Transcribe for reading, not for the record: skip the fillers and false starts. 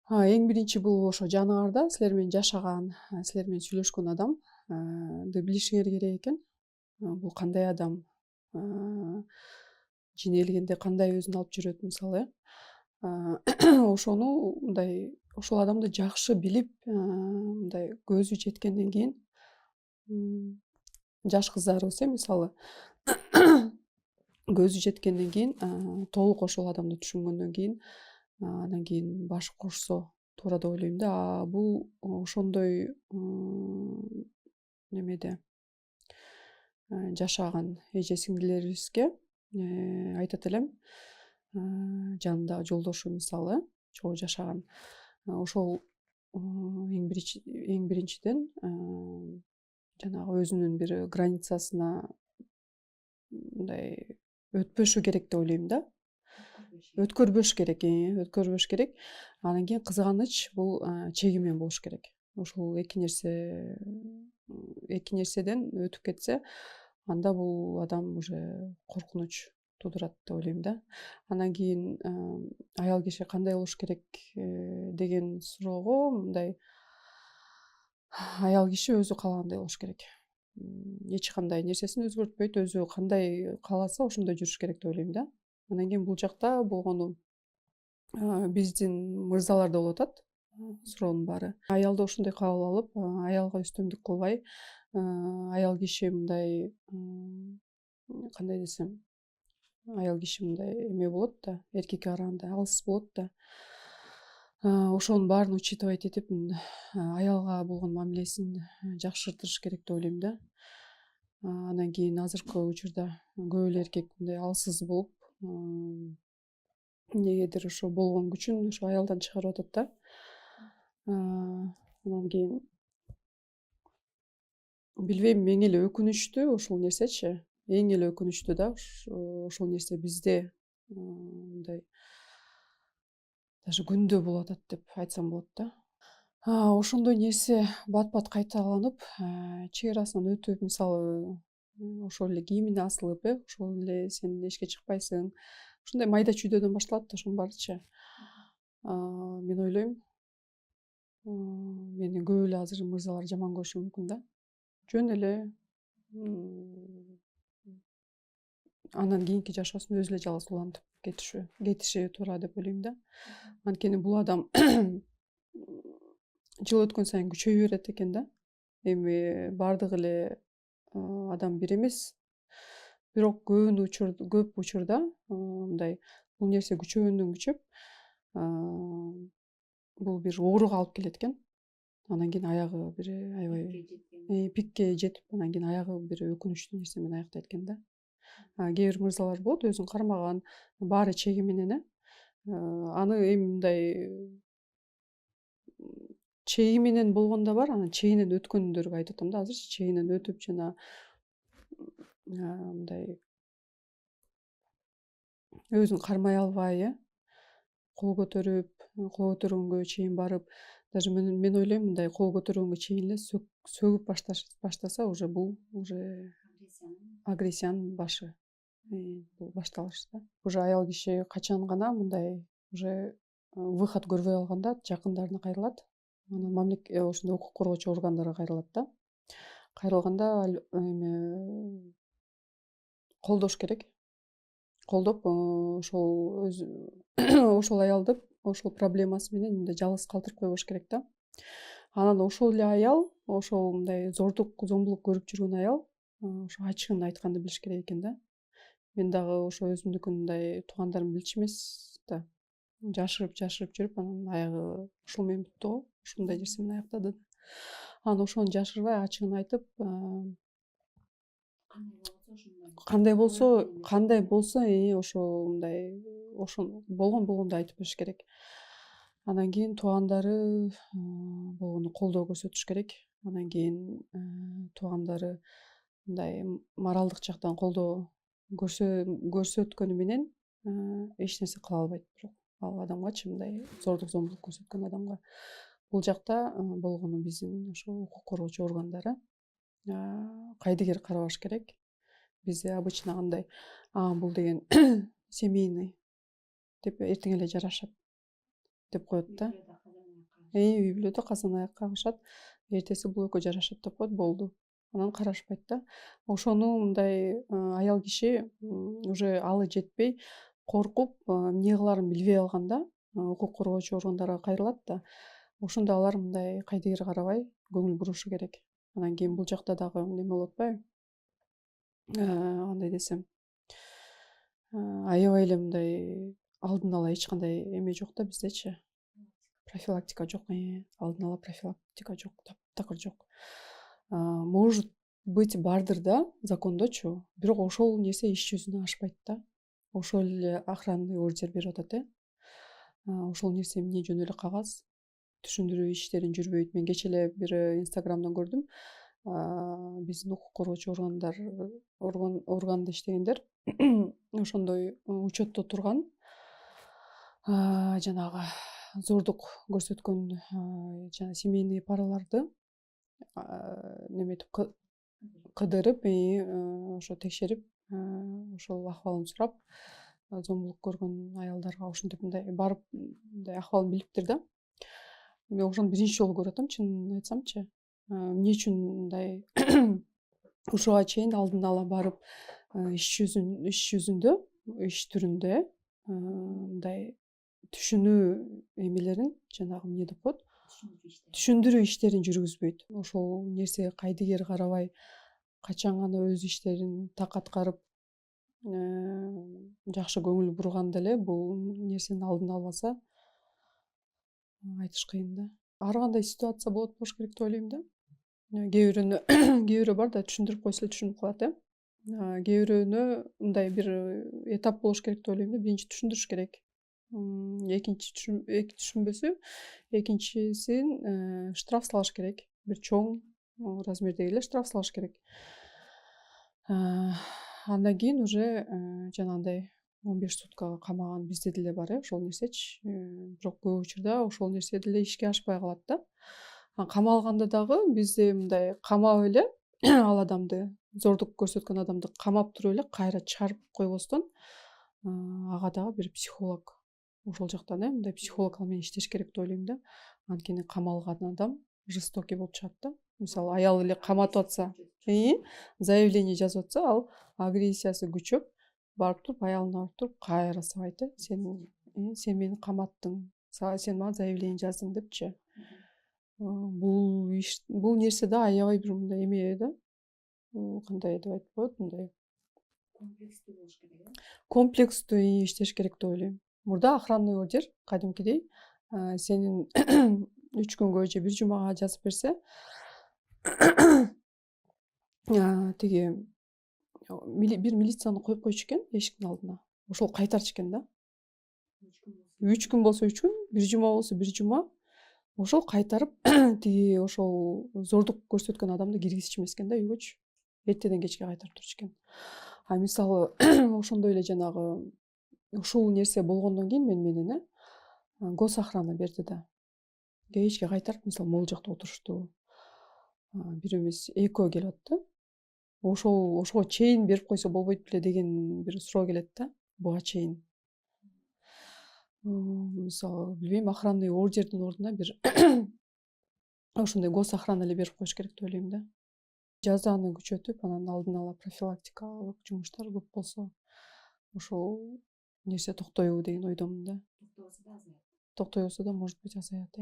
Эң биринчи бул ошо жаныбарда силер менен жашаган, силер менен сүйлөшкөн адамды билишиңер керек экен. Бул кандай адам, жинелгенде кандай өзүн алып жүрөт мисалы, ошону мындай ошол адамды жакшы билип, мындай көзү жеткенден кийин, жаш кыздарыбыз мисалы көзү жеткенден кийин, толук ошол адамды түшүнгөндөн кийин, анан кийин баш кошсо туура деп ойлойм да. Бул ошондой немеде жашаган эже сиңдилерибизге айтат элем, жанындагы жолдошу мисалы чогуу жашаган, ошол эң биринчиден жанагы өзүнүн бир границасына мындай өтпөшү керек деп ойлойм да. Өткөрбөш керек, өткөрбөш керек. Анан кийин кызганыч бул чеги менен болуш керек. Ушул эки нерседен өтүп кетсе, анда бул адам уже коркунуч туудурат деп ойлойм да. Анан кийин аял киши кандай болуш керек деген суроого мындай аял киши өзү каалагандай болуш керек. Эч кандай нерсесин өзгөртпөйт, өзү кандай кааласа ошондой жүрүш керек деп ойлойм да. Анан кийин бул жакта болгону биздин мырзаларда болуп атат суроонун баары. Аялды ошондой кабыл алып, аялга үстөмдүк кылбай, аял киши мындай кандай десем, аял киши мындай эме болот да, эркекке караганда алыс болот да. Ошонун баарын учитывать этип, аялга болгон мамилесин жакшыртыш керек деп ойлойм да. Андан кийин азыркы учурда көп эле эркек мындай алсыз болуп, эмнегедир ошо болгон күчүн ошо аялдан чыгарып атат да. Анан кийин билбейм, эң эле өкүнүчтүү ушул нерсечи, эң эле өкүнүчтүү да ошол нерсе бизде мындай даже күндө болуп атат деп айтсам болот да. Ошондой нерсе бат-бат кайталанып, чек арасынан өтүп, мисалы ошол эле кийимине асылып, ошол эле сен эшикке чыкпайсың. Ушундай майда чүйдөдөн башталат да ошонун баарычы. Мен ойлойм, мени көп эле азыр мырзалар жаман көрүшү мүмкүн да. Жөн эле андан кийинки жашоосун өзү эле жалгыз улантып кетиши туура деп ойлойм да. Анткени бул адам жыл өткөн сайын күчөйө берет экен да. Эми баардык эле адам бир эмес. Бирок көп учурда мындай бул нерсе күчөгөндөн күчөп, бул бир ооруга алып келет экен. Анан кийин аягы бир аябай пикке жетип, анан кийин аягы бир өкүнүчтүү нерсе менен аяктайт экен да. Кээ бир мырзалар болот, өзүн кармаган, баары чеги менен аны эми мындай чеги менен болгон да бар, анан чегинен өткөндөргө айтып атам да. Азырчы чегинен өтүп жана мындай өзүн кармай албай, кол көтөргөнгө чейин барып, даже мен ойлойм мындай кол көтөргөнгө чейин эле сөгүп баштаса, уже бул уже агрессиянын башы, бул башталыш да. Уже аял киши качан гана мындай уже выход көрбөй калганда жакындарына кайрылат. Анан ошондой укук коргоочу органдарга кайрылат да. Кайрылганда эме колдош керек. Колдоп, ошол ошол аялды ошол проблемасы менен мындай жалгыз калтырып койбош керек да. Анан ошол эле аял, ошол мындай зомбулук көрүп жүргөн аял ошо ачыгын айтканды билиш керек экен да. Мен дагы ошо өзүмдүкүн мындай туугандарым билчү эмес да. Жашырып жүрүп, анан аягы ушул менен бүттү го. Ушундай нерсе менен аяктады да. Анан ошону жашырбай ачыгын айтып, кандай болсо ошо мындай болгондо айтып бериш керек. Анан кийин туугандары болгону колдоо көрсөтүш керек. Анан кийин туугандары мындай моралдык жактан колдоо көрсөткөнү менен эч нерсе кыла албайт бирок ал адамгачы, мындай зомбулук көрсөткөн адамга. Бул жакта болгону биздин ошо укук коргоочу органдары кайдыгер карабаш керек. Бизде обычно кандай, бул деген семейный деп эртең эле жарашат деп коет да. үй бүлөдө казан аяк кагышат, эртеси бул экөө жарашат деп коет, болду. Анан карашпайт да. Ошону мындай аял киши уже алы жетпей, коркуп, эмне кылаарын билбей калганда укук коргоочу органдарга кайрылат да. Ошондо алар мындай кайдыгер карабай көңүл бурушу керек. Анан кийин бул жакта дагы неме болуп атпайбы? Кандай десем, аябай эле мындай алдын ала эч кандай эме жок да биздечи. Профилактика жок, алдын ала профилактика жок, таптакыр жок. Может быть бардыр да закондочу, бирок ошол нерсе иш жүзүнө ашпайт да. Ошол эле охранный ордер берип атат, ошол нерсе эмне жөн эле кагаз, түшүндүрүү иштерин жүрбөйт. Мен кечээ эле бир Инстаграмдан көрдүм. Биздин укук коргоочу органда иштегендер ошондой учетто турган жанагы зордук көрсөткөн жана семейный параларды неметип кыдырып, ошо текшерип, ошол акыбалын сурап, зомбулук көргөн аялдарга ошентип мындай барып мындай акыбалын билиптир да. Мен ошону биринчи жолу көрүп атам, чынын айтсамчы. Эмне үчүн мындай ушуга чейин алдын ала барып иш жүзүндө, иш түрүндө мындай түшүнүү эмелерин, жанагы эмне деп коет, түшүндүрүү иштерин жүргүзбөйт. Ошол нерсеге кайдыгер карабай, качан гана өз иштерин так аткарып, жакшы көңүл бурганда эле бул нерсенин алдын албаса, айтыш кыйын да. Ар кандай ситуация болуш керек деп ойлойм да. Кээ бирөө бар да, түшүндүрүп койсо эле түшүнүп калат, кээ бирөөнө мындай бир этап болуш керек деп ойлойм да. Биринчи түшүндүрүш керек. Экинчи түшүнбөсө, экинчисин штраф салыш керек. Бир чоң размердеги эле штраф салыш керек. Андан кийин уже жанагындай 15 суткага камаган бизде деле бар, ошол нерсечи. Бирок көп учурда ошол нерсе деле ишке ашпай калат да. Камалганда дагы бизде мындай камап эле ал адамды, зордук көрсөткөн адамды камап туруп эле кайра чыгарып койбостон, ага дагы бир психолог, ошол жактан мындай психолог ал менен иштеш керек деп ойлойм да. Анткени камалган адам жестокий болуп чыгат да. Мисалы, аял эле каматып атса, заявление жазып атса, ал агрессиясы күчөп, барып туруп аялына барып туруп кайра сабайт, сен мени каматтың, сен мага заявление жаздың депчи. Бул нерсе да аябай бир мындай эме да. Кандай деп айтып коет, мындай комплекстүү болуш керек. Комплекстүү иштеш керек деп ойлойм. Мурда охранный ордер кадимкидей сенин 3 күнгө же 1 жумага жазып берсе, тиги бир милицияны коюп койчу экен эшиктин алдына. Ошол кайтарчу экен да. 3 күн болсо 3 күн, 1 жума болсо 1 жума. Ошол кайтарып, тиги ошол зордук көрсөткөн адамды киргизчү эмес экен да үйгөчү. Эртеден кечке кайтарып турчу экен. Мисалы, ошондой эле жанагы ушул нерсе болгондон кийин менен госохрана берди да. Кечке кайтарып, мисалы, могул жакта отурушту. Бир эмес, экөө келип атты. Ошого чейин берип койсо болбойт беле деген бир суроо келет да, буга чейин. Мисалы, билбейм, охранный ордердин ордуна бир ошондой госохрана эле берип коюш керек деп ойлойм да. Жазаны күчөтүп, анан алдын ала профилактикалык жумуштар көп болсо, ошол нерсе токтобу деген ойдомун да. Токтобосо да, может быть, азаят.